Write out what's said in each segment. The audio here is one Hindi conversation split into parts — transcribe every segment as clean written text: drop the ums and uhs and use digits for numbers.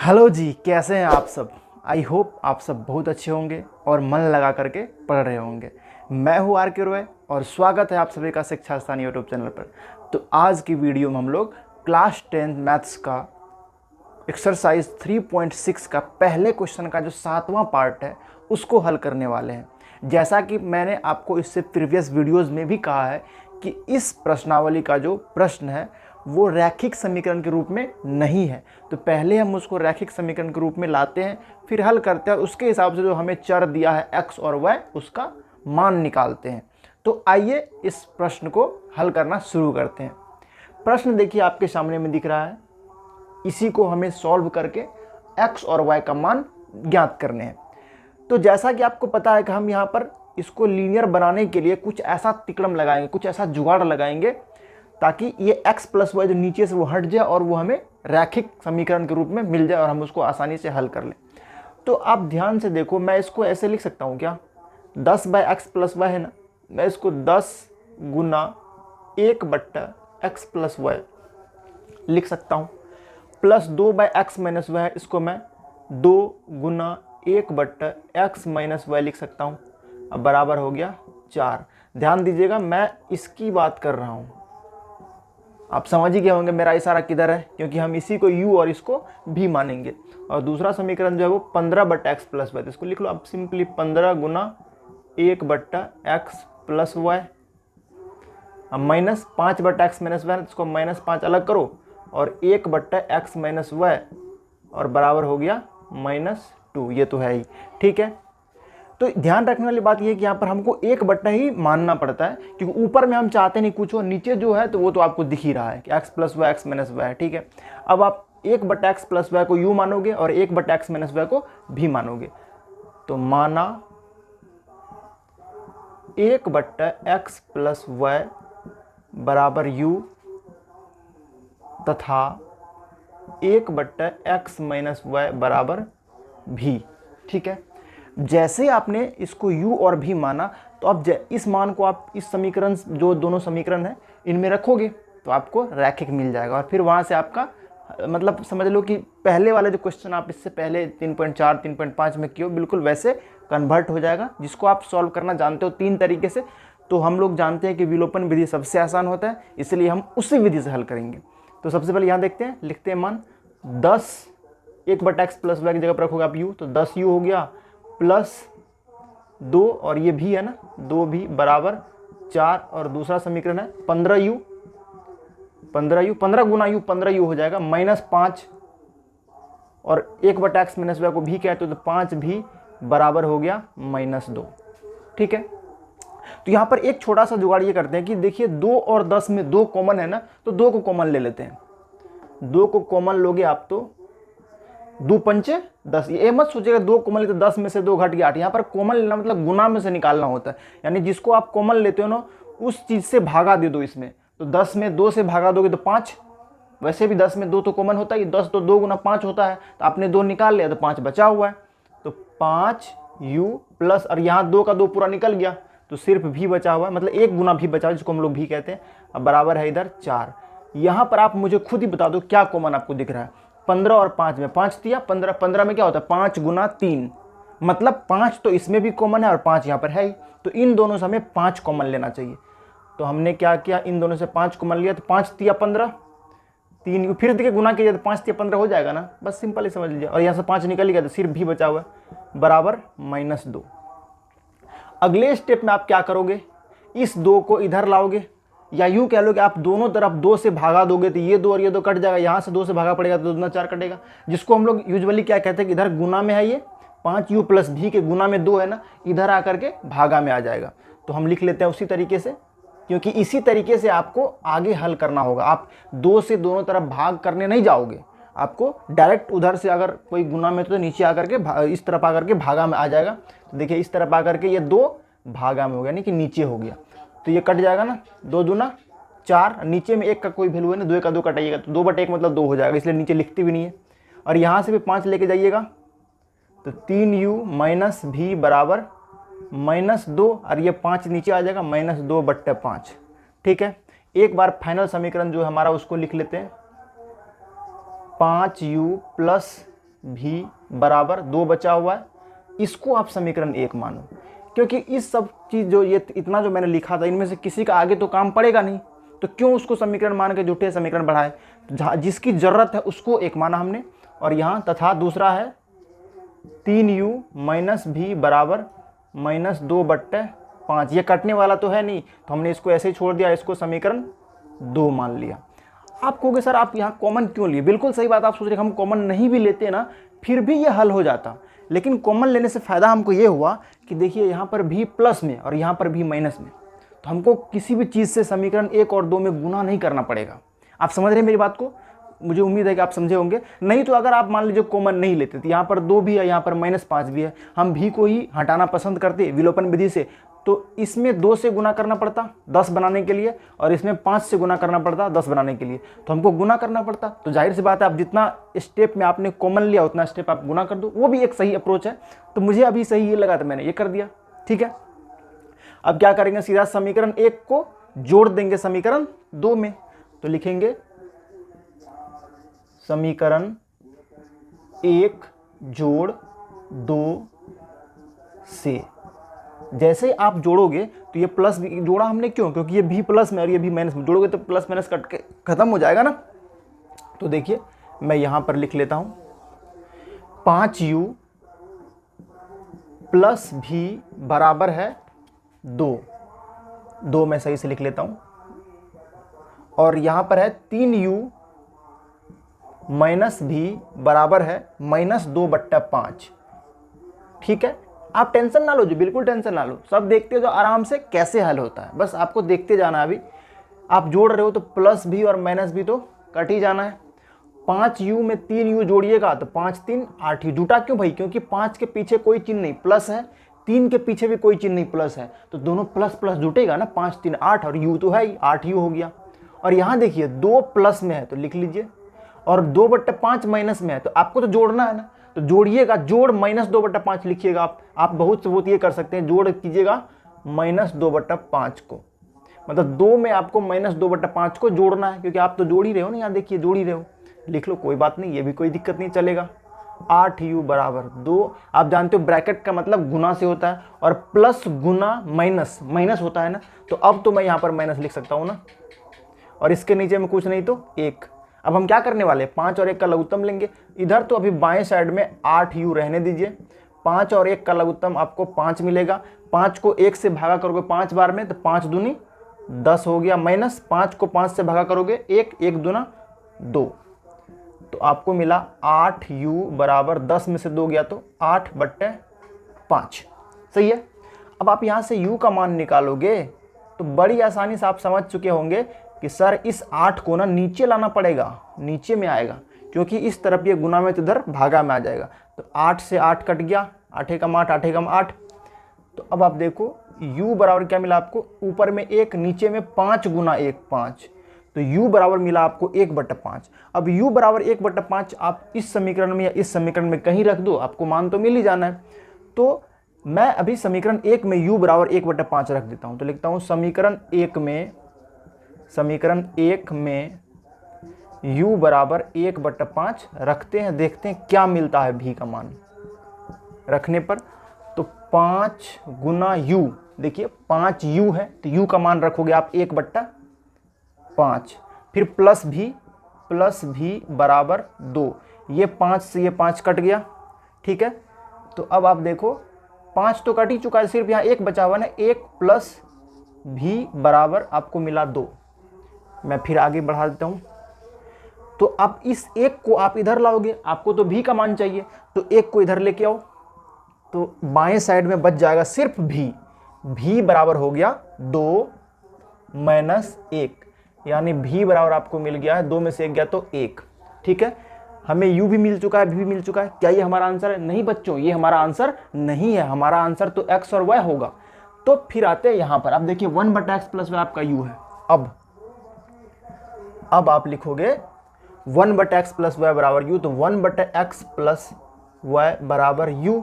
हेलो जी, कैसे हैं आप सब। आई होप आप सब बहुत अच्छे होंगे और मन लगा करके पढ़ रहे होंगे। मैं हूँ आर के रॉय और स्वागत है आप सभी का शिक्षा स्थान यूट्यूब चैनल पर। तो आज की वीडियो में हम लोग क्लास 10 मैथ्स का एक्सरसाइज 3.6 का पहले क्वेश्चन का जो 7वां पार्ट है उसको हल करने वाले हैं। जैसा कि मैंने आपको इससे प्रीवियस वीडियोज़ में भी कहा है कि इस प्रश्नावली का जो प्रश्न है वो रैखिक समीकरण के रूप में नहीं है। तो पहले हम उसको रैखिक समीकरण के रूप में लाते हैं, फिर हल करते हैं और उसके हिसाब से जो हमें चर दिया है x और y उसका मान निकालते हैं। तो आइए इस प्रश्न को हल करना शुरू करते हैं। प्रश्न देखिए आपके सामने में दिख रहा है, इसी को हमें सॉल्व करके x और y का मान ज्ञात करने हैं। तो जैसा कि आपको पता है कि हम यहाँ पर इसको लीनियर बनाने के लिए कुछ ऐसा तिकड़म लगाएंगे, कुछ ऐसा जुगाड़ लगाएंगे ताकि ये x प्लस वाई जो नीचे से वो हट जाए और वो हमें रैखिक समीकरण के रूप में मिल जाए और हम उसको आसानी से हल कर लें। तो आप ध्यान से देखो, मैं इसको ऐसे लिख सकता हूँ क्या, 10/x प्लस वाई है ना, मैं इसको 10 गुना 1/x प्लस वाई लिख सकता हूँ, प्लस 2/x माइनस वाई है, इसको मैं 2 गुना 1/x माइनस वाई लिख सकता हूँ। अब बराबर हो गया 4। ध्यान दीजिएगा, मैं इसकी बात कर रहा हूँ। आप समझ ही गए होंगे मेरा इशारा किधर है, क्योंकि हम इसी को u और इसको भी मानेंगे। और दूसरा समीकरण जो है वो 15/x प्लस वाई, इसको लिख लो आप सिंपली 15 गुना 1/x प्लस वाई। अब माइनस 5/x माइनस वाई, इसको -5 अलग करो और 1/x माइनस वाई और बराबर हो गया -2। ये तो है ही, ठीक है। तो ध्यान रखने वाली बात यह कि यहाँ पर हमको 1/, ही मानना पड़ता है, क्योंकि ऊपर में हम चाहते नहीं कुछ हो, नीचे जो है तो वो तो आपको दिख ही रहा है कि x plus y x minus y है, ठीक है। अब आप 1/x प्लस वाई को u मानोगे और 1/x माइनस वाई को भी मानोगे। तो माना 1/x प्लस वाई बराबर u तथा 1/x माइनस वाई बराबर v, ठीक है। जैसे आपने इसको u और v माना, तो अब इस मान को आप इस समीकरण, जो दोनों समीकरण है इनमें रखोगे तो आपको रैखिक मिल जाएगा और फिर वहाँ से आपका मतलब समझ लो कि पहले वाले जो क्वेश्चन आप इससे पहले 3.4 3.5 में किए हो बिल्कुल वैसे कन्वर्ट हो जाएगा, जिसको आप सॉल्व करना जानते हो 3 तरीके से। तो हम लोग जानते हैं कि विलोपन विधि सबसे आसान होता है, इसलिए हम उसी विधि से हल करेंगे। तो सबसे पहले यहाँ देखते हैं, लिखते हैं मान 10 1/x प्लस वाई की जगह पर रखोगे आप u, तो 10u हो गया प्लस 2 और ये भी है ना 2 भी बराबर 4। और दूसरा समीकरण है 15u 15 गुना u 15u हो जाएगा -5 और 1/x माइनस वाई को भी कहते हो तो 5 भी बराबर हो गया -2, ठीक है। तो यहाँ पर एक छोटा सा जुगाड़ ये करते हैं कि देखिए 2 और 10 में 2 कॉमन है ना, तो 2 को कॉमन ले लेते हैं। 2 को कॉमन लोगे आप तो 2 पंचे 10, ये मत सोचिएगा 2 कॉमन लेते 10 में से 2 घट गया 8। यहाँ पर कॉमन लेना मतलब गुना में से निकालना होता है, यानी जिसको आप कॉमन लेते हो ना उस चीज़ से भागा दे दो इसमें। तो 10 में 2 से भागा दोगे तो 5, वैसे भी 10 में 2 तो कॉमन होता है, 10 तो 2 गुना 5 होता है, तो आपने 2 निकाल लिया तो 5 बचा हुआ है। तो 5u प्लस, और यहाँ 2 का 2 पूरा निकल गया तो सिर्फ भी बचा हुआ है, मतलब 1 गुना भी बचा, जिसको हम लोग भी कहते हैं। अब बराबर है इधर 4। यहाँ पर आप मुझे खुद ही बता दो क्या कॉमन आपको दिख रहा है। 15 और 5 में 5 दिया 15, 15 में क्या होता है 5 गुना 3, मतलब 5 तो इसमें भी कॉमन है और 5 यहाँ पर है ही, तो इन दोनों से हमें 5 कॉमन लेना चाहिए। तो हमने क्या किया, इन दोनों से 5 कॉमन लिया, तो 5 दिया 15, 3 फिर देखिए गुना किया तो 5 दिया 15 हो जाएगा ना, बस सिंपल ही समझ लीजिए। और यहाँ से 5 निकल गया तो सिर्फ भी बचा हुआ है बराबर -2। अगले स्टेप में आप क्या करोगे, इस 2 को इधर लाओगे, या यूँ कह लो कि आप दोनों तरफ 2 से भागा दोगे तो ये 2 और ये 2 कट जाएगा, यहाँ से 2 से भागा पड़ेगा तो 2 दूना 4 कटेगा, जिसको हम लोग यूजुअली क्या कहते हैं कि इधर गुना में है, ये 5u प्लस भी के गुना में 2 है ना, इधर आकर के भागा में आ जाएगा। तो हम लिख लेते हैं उसी तरीके से, क्योंकि इसी तरीके से आपको आगे हल करना होगा। आप 2 से दोनों तरफ भाग करने नहीं जाओगे, आपको डायरेक्ट उधर से अगर कोई गुना में तो नीचे आकर के इस तरफ आकर के भागा में आ जाएगा। तो देखिए इस तरफ आकर के ये 2 भागा में हो गया, यानी कि नीचे हो गया, तो ये कट जाएगा ना, 2 दूना 4, नीचे में 1 का कोई वैल्यू है ना, 2 का 2 कटाइएगा तो 2/1 मतलब 2 हो जाएगा, इसलिए नीचे लिखते भी नहीं है। और यहाँ से भी 5 लेके जाइएगा तो 3u माइनस भी बराबर -2, और ये 5 नीचे आ जाएगा -2/5, ठीक है। एक बार फाइनल समीकरण जो हमारा उसको लिख लेते हैं, 5u प्लस भी बराबर 2 बचा हुआ है, इसको आप समीकरण 1 मानो, क्योंकि इस सब चीज़ जो ये इतना जो मैंने लिखा था इनमें से किसी का आगे तो काम पड़ेगा नहीं, तो क्यों उसको समीकरण मान के झूठे समीकरण बढ़ाए। तो जिसकी ज़रूरत है उसको 1 माना हमने। और यहाँ तथा दूसरा है 3u माइनस भी बराबर -2/5। ये कटने वाला तो है नहीं, तो हमने इसको ऐसे ही छोड़ दिया, इसको समीकरण 2 मान लिया। आप कहोगे सर आप यहाँ कॉमन क्यों लिए? बिल्कुल सही बात, आप सोच रहे हम कॉमन नहीं भी लेते ना फिर भी ये हल हो जाता, लेकिन कॉमन लेने से फ़ायदा हमको ये हुआ कि देखिए यहाँ पर भी प्लस में और यहाँ पर भी माइनस में, तो हमको किसी भी चीज़ से समीकरण 1 और 2 में गुना नहीं करना पड़ेगा। आप समझ रहे हैं मेरी बात को? मुझे उम्मीद है कि आप समझे होंगे। नहीं तो अगर आप मान लीजिए कॉमन नहीं लेते तो यहाँ पर 2 भी है, यहाँ पर -5 भी है, हम भी को ही हटाना पसंद करते विलोपन विधि से, तो इसमें 2 से गुना करना पड़ता 10 बनाने के लिए, और इसमें 5 से गुना करना पड़ता 10 बनाने के लिए, तो हमको गुना करना पड़ता। तो जाहिर सी बात है आप जितना स्टेप में आपने कॉमन लिया उतना स्टेप आप गुना कर दो, वो भी एक सही अप्रोच है। तो मुझे अभी सही ये लगा तो मैंने ये कर दिया, ठीक है। अब क्या करेंगे, सीधा समीकरण 1 को जोड़ देंगे समीकरण 2 में, तो लिखेंगे समीकरण 1 जोड़ 2 से। जैसे आप जोड़ोगे तो ये प्लस जोड़ा हमने क्यों, क्योंकि ये भी प्लस में और ये भी माइनस में, जोड़ोगे तो प्लस माइनस कट के खत्म हो जाएगा ना। तो देखिए मैं यहां पर लिख लेता हूं 5u प्लस भी बराबर है 2 मैं सही से लिख लेता हूं, और यहां पर है 3u माइनस भी बराबर है -2/5। ठीक है, आप टेंशन ना लो जी, बिल्कुल टेंशन ना लो, सब देखते हो जो आराम से कैसे हल होता है, बस आपको देखते जाना है। अभी आप जोड़ रहे हो तो प्लस भी और माइनस भी तो कट ही जाना है। 5u में 3u जोड़िएगा तो 5 3 8 ही। जुटा क्यों भाई? क्योंकि 5 के पीछे कोई चिन्ह नहीं, प्लस है, 3 के पीछे भी कोई चिन्ह नहीं, प्लस है, तो दोनों प्लस प्लस जुटेगा ना, 5 3 8, और u तो है ही, 8u हो गया। और यहाँ देखिए 2 प्लस में है तो लिख लीजिए, और 2/5 माइनस में है, तो आपको तो जोड़ना है ना, तो जोड़िएगा, जोड़ -2/5 लिखिएगा। आप बहुत से बहुत ये कर सकते हैं, जोड़ कीजिएगा -2/5 को, मतलब 2 में आपको -2/5 को जोड़ना है, क्योंकि आप तो जोड़ ही रहे हो ना, यहाँ देखिए जोड़ ही रहे हो, लिख लो कोई बात नहीं, ये भी कोई दिक्कत नहीं, चलेगा। 8u बराबर 2। आप जानते हो ब्रैकेट का मतलब गुना से होता है, और प्लस गुना माइनस माइनस होता है ना, तो अब तो मैं यहाँ पर माइनस लिख सकता हूँ ना, और इसके नीचे में कुछ नहीं तो 1। अब हम क्या करने वाले हैं, 5 और 1 का लघुत्तम लेंगे। इधर तो अभी बाएं साइड में 8u रहने दीजिए, 5 और 1 का लघुत्तम आपको 5 मिलेगा। 5 को 1 से भागा करोगे 5 बार में तो 5 दूनी 10 हो गया, माइनस 5 को 5 से भागा करोगे 1, 1 दूना 2, तो आपको मिला 8u बराबर 10 में से 2 गया तो 8/5। सही है। अब आप यहाँ से u का मान निकालोगे तो बड़ी आसानी से आप समझ चुके होंगे कि सर इस 8 को ना नीचे लाना पड़ेगा, नीचे में आएगा, क्योंकि इस तरफ ये गुना में तो इधर भागा में आ जाएगा, तो 8 से 8 कट गया, 8 एकम 8, 8 एकम 8। तो अब आप देखो u बराबर क्या मिला आपको, ऊपर में 1 नीचे में 5 गुना 1 5, तो u बराबर मिला आपको 1/5। अब u बराबर 1/5 आप इस समीकरण में या इस समीकरण में कहीं रख दो, आपको मान तो मिल ही जाना है। तो मैं अभी समीकरण 1 में u बराबर 1/5 रख देता हूँ, तो लिखता हूँ समीकरण 1 में u बराबर 1/5 रखते हैं, देखते हैं क्या मिलता है v का मान रखने पर। तो 5 गुना u, देखिए 5u है तो u का मान रखोगे आप 1/5, फिर प्लस भी बराबर 2, ये 5 से ये 5 कट गया, ठीक है। तो अब आप देखो 5 तो कट ही चुका है, सिर्फ यहाँ 1 बचा हुआ ना, 1 प्लस भी बराबर आपको मिला 2। मैं फिर आगे बढ़ा देता हूँ, तो अब इस 1 को आप इधर लाओगे, आपको तो v का मान चाहिए, तो 1 को इधर लेके आओ, तो बाएं साइड में बच जाएगा सिर्फ v बराबर हो गया 2 माइनस 1, यानी v बराबर आपको मिल गया है 2 में से 1 गया तो 1। ठीक है, हमें u भी मिल चुका है, v भी मिल चुका है। क्या ये हमारा आंसर है? नहीं बच्चों, ये हमारा आंसर नहीं है, हमारा आंसर तो x और y होगा। तो फिर आते हैं यहाँ पर, अब देखिए 1/x प्लस y आपका u है। अब आप लिखोगे 1/x प्लस y बराबर u, तो 1/x प्लस y बराबर u,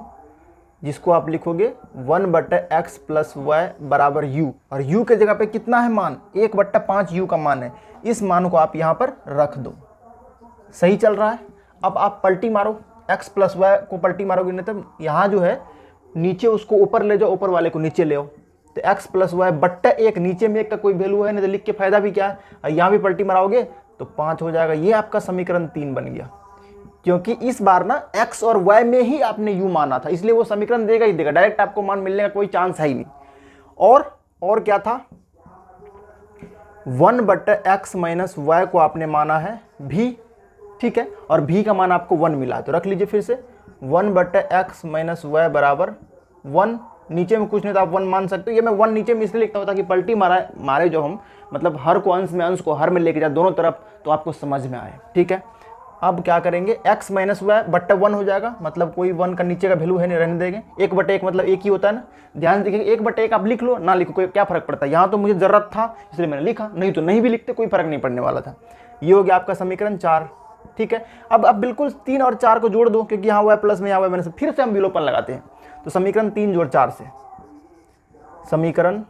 जिसको आप लिखोगे 1/x प्लस y बराबर u, और u के जगह पे कितना है मान, 1/5 u का मान है, इस मान को आप यहाँ पर रख दो। सही चल रहा है। अब आप पलटी मारो, एक्स प्लस वाई को पलटी मारोगे नहीं तो यहाँ जो है नीचे उसको ऊपर ले जाओ, ऊपर वाले को नीचे ले आओ, तो एक्स प्लस वाई बट्टा 1, नीचे में 1 का कोई वैल्यू है नहीं तो लिख के फायदा भी क्या है। यहाँ भी पलटी मारोगे तो 5 हो जाएगा। ये आपका समीकरण 3 बन गया, क्योंकि इस बार ना x और y में ही आपने u माना था, इसलिए वो समीकरण देगा ही देगा, डायरेक्ट आपको मान मिलने का कोई चांस है ही नहीं। और क्या था, 1/x माइनस वाई को आपने माना है v, ठीक है, और v का मान आपको 1 मिला है, तो रख लीजिए फिर से 1/x माइनस वाई बराबर 1। नीचे में कुछ नहीं तो आप 1 मान सकते हो। ये मैं 1 नीचे में इसलिए लिखता हूँ ताकि पलटी मारे जो हम, मतलब हर को अंश को हर में लेके जाए दोनों तरफ, तो आपको समझ में आए, ठीक है। अब क्या करेंगे, x माइनस वाई बट्टा 1 हो जाएगा, मतलब कोई 1 का नीचे का वैल्यू है नहीं, रहने देंगे। 1/1 मतलब 1 ही होता है ना, ध्यान देखिए 1/1 आप लिख लो ना लिखो कोई क्या फर्क पड़ता है। यहाँ तो मुझे ज़रूरत था इसलिए मैंने लिखा, नहीं तो नहीं भी लिखते कोई फर्क नहीं पड़ने वाला था। ये हो गया आपका समीकरण 4, ठीक है। अब बिल्कुल 3 और 4 को जोड़ दो, क्योंकि यहाँ वाई प्लस में यहाँ वाई माइनस, फिर से हम विलोपन लगाते हैं। तो समीकरण 3 जोड़ 4 से, समीकरण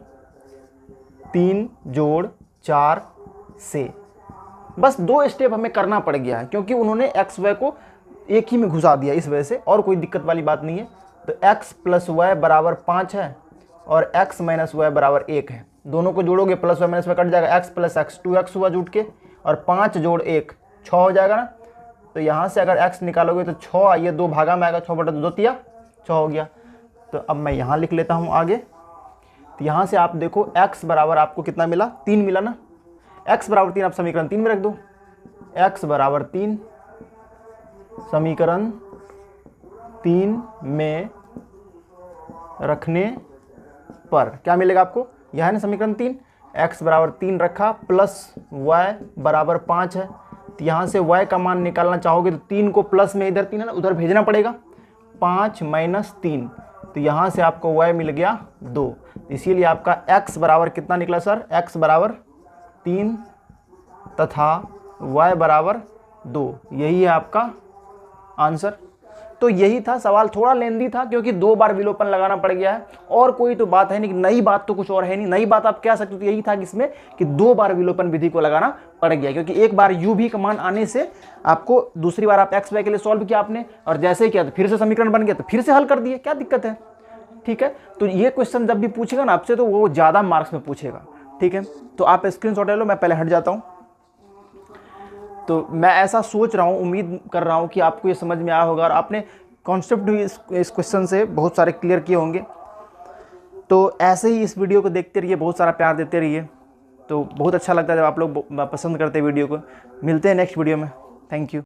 3 जोड़ 4 से बस 2 स्टेप हमें करना पड़ गया है, क्योंकि उन्होंने एक्स वाई को एक ही में घुसा दिया इस वजह से, और कोई दिक्कत वाली बात नहीं है। तो x प्लस वाई बराबर 5 है और x माइनस वाई बराबर 1 है। दोनों को जोड़ोगे plus y minus y cut जाएगा, x प्लस x 2x हुआ जुट के, और 5 जोड़ 1 6 हो जाएगा ना। तो यहाँ से अगर x निकालोगे तो 6, ये 2 भागा में आएगा, 6/2 तिया 6 हो गया। तो अब मैं यहाँ लिख लेता हूँ आगे। तो यहाँ से आप देखो x बराबर आपको कितना मिला, 3 मिला ना। x बराबर 3 आप समीकरण 3 में रख दो, x बराबर 3 समीकरण 3 में रखने पर क्या मिलेगा आपको, यह है ना समीकरण 3, x बराबर 3 रखा प्लस y बराबर 5 है। तो यहाँ से y का मान निकालना चाहोगे तो 3 को प्लस में इधर 3 है ना उधर भेजना पड़ेगा, 5 माइनस 3, तो यहाँ से आपको y मिल गया 2। इसीलिए आपका x बराबर कितना निकला सर, x बराबर 3 तथा y बराबर 2, यही है आपका आंसर। तो यही था सवाल, थोड़ा लेंदी था क्योंकि 2 बार विलोपन लगाना पड़ गया है, और कोई तो बात है नहीं, नई बात तो कुछ और है नहीं। नई बात आप कह सकते हो तो यही था कि इसमें कि 2 बार विलोपन विधि को लगाना पड़ गया, क्योंकि एक बार u भी का मान आने से आपको दूसरी बार आप x y के लिए सॉल्व किया आपने, और जैसे ही किया तो फिर से समीकरण बन गया तो फिर से हल कर दिए, क्या दिक्कत है, ठीक है। तो ये क्वेश्चन जब भी पूछेगा ना आपसे तो वो ज़्यादा मार्क्स में पूछेगा, ठीक है। तो आप स्क्रीनशॉट ले लो, मैं पहले हट जाता हूँ। तो मैं ऐसा सोच रहा हूँ, उम्मीद कर रहा हूँ कि आपको ये समझ में आया होगा और आपने कॉन्सेप्ट भी इस क्वेश्चन से बहुत सारे क्लियर किए होंगे। तो ऐसे ही इस वीडियो को देखते रहिए, बहुत सारा प्यार देते रहिए, तो बहुत अच्छा लगता है जब आप लोग पसंद करते हैं वीडियो को। मिलते हैं नेक्स्ट वीडियो में, थैंक यू।